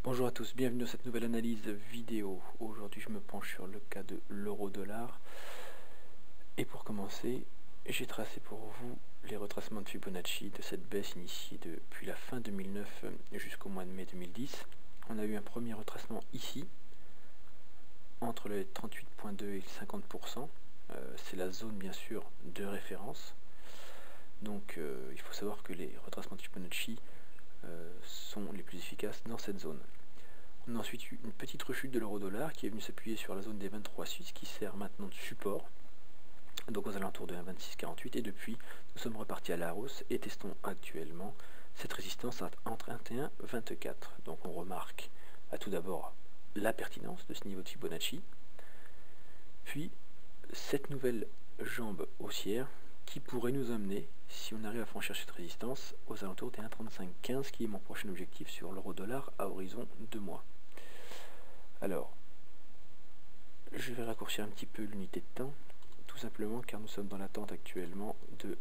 Bonjour à tous, bienvenue dans cette nouvelle analyse vidéo. Aujourd'hui je me penche sur le cas de l'euro-dollar. Et pour commencer, j'ai tracé pour vous les retracements de Fibonacci de cette baisse initiée depuis la fin 2009 jusqu'au mois de mai 2010. On a eu un premier retracement ici, entre les 38,2 et 50%. C'est la zone bien sûr de référence. Donc il faut savoir que les retracements de Fibonacci sont les plus efficaces dans cette zone. On a ensuite eu une petite rechute de l'euro-dollar qui est venue s'appuyer sur la zone des 23 suisses qui sert maintenant de support, donc aux alentours de 1,2648, et depuis nous sommes repartis à la hausse et testons actuellement cette résistance entre 1 et 1,24. Donc on remarque tout d'abord la pertinence de ce niveau de Fibonacci, puis cette nouvelle jambe haussière qui pourrait nous amener, si on arrive à franchir cette résistance, aux alentours des 1,3515 qui est mon prochain objectif sur l'euro-dollar à horizon 2 mois. Alors, je vais raccourcir un petit peu l'unité de temps, tout simplement car nous sommes dans l'attente actuellement de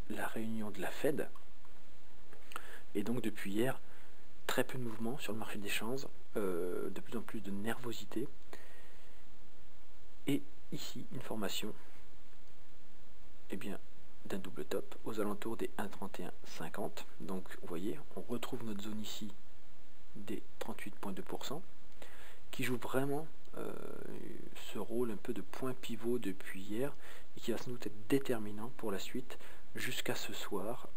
la réunion de la Fed. Et donc depuis hier, très peu de mouvements sur le marché des changes, de plus en plus de nervosité. Et ici, une formation d'un double top aux alentours des 1,3150. Donc vous voyez, on retrouve notre zone ici des 38,2%. qui joue vraiment ce rôle un peu de point pivot depuis hier et qui va sans doute être déterminant pour la suite jusqu'à ce soir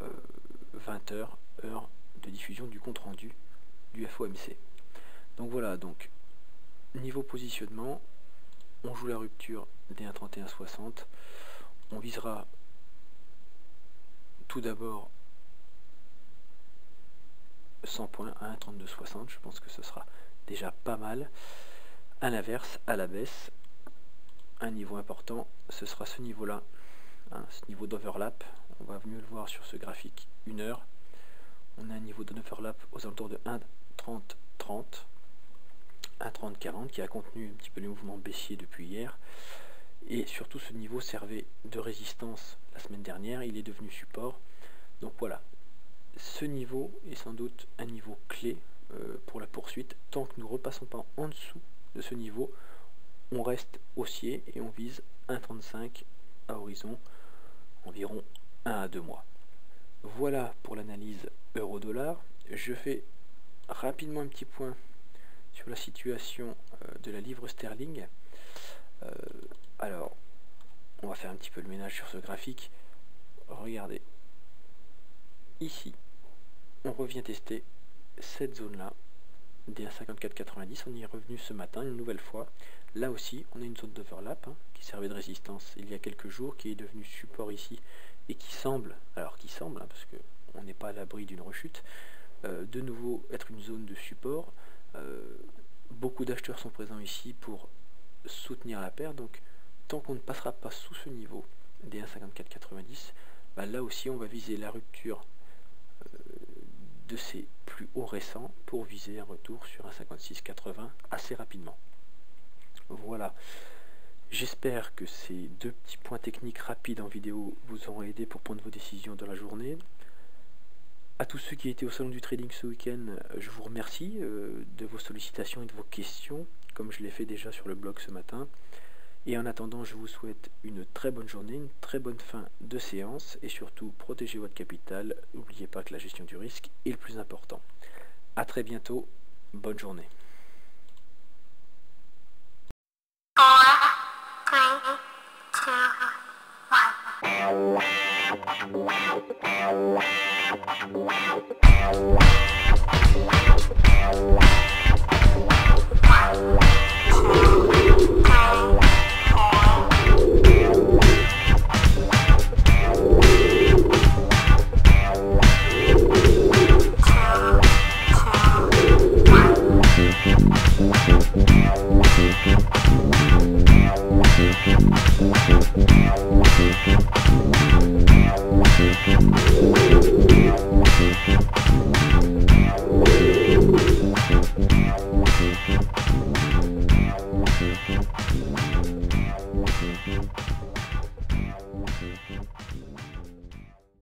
20h heure de diffusion du compte rendu du FOMC. Donc voilà, donc niveau positionnement, on joue la rupture des 1,3160, on visera tout d'abord 100 points à 1,3260, je pense que ce sera déjà pas mal. À l'inverse, à la baisse, un niveau important, ce sera ce niveau-là, ce niveau d'overlap. On va mieux le voir sur ce graphique 1 heure. On a un niveau d'overlap aux alentours de 1,3030, 1,3040 qui a contenu un petit peu les mouvements baissiers depuis hier. Et surtout ce niveau servait de résistance la semaine dernière, il est devenu support. Donc voilà, ce niveau est sans doute un niveau clé pour la poursuite. Tant que nous ne repassons pas en dessous de ce niveau, on reste haussier et on vise 1,35 à horizon environ 1 à 2 mois. Voilà pour l'analyse euro-dollar. Je fais rapidement un petit point sur la situation de la livre sterling. Alors, on va faire un petit peu le ménage sur ce graphique. Regardez, ici, on revient tester cette zone-là, des 1,5490, on y est revenu ce matin une nouvelle fois. Là aussi, on a une zone d'overlap qui servait de résistance il y a quelques jours, qui est devenue support ici, et qui semble, parce qu'on n'est pas à l'abri d'une rechute, de nouveau être une zone de support. Beaucoup d'acheteurs sont présents ici pour soutenir la paire, donc tant qu'on ne passera pas sous ce niveau des 1,5490, là aussi on va viser la rupture de ces plus hauts récents pour viser un retour sur un 56,80 assez rapidement. Voilà, j'espère que ces deux petits points techniques rapides en vidéo vous auront aidé pour prendre vos décisions dans la journée. À tous ceux qui étaient au salon du trading ce week-end, je vous remercie de vos sollicitations et de vos questions, comme je l'ai fait déjà sur le blog ce matin. Et en attendant, je vous souhaite une très bonne journée, une très bonne fin de séance et surtout, protégez votre capital. N'oubliez pas que la gestion du risque est le plus important. A très bientôt, bonne journée. 嗯。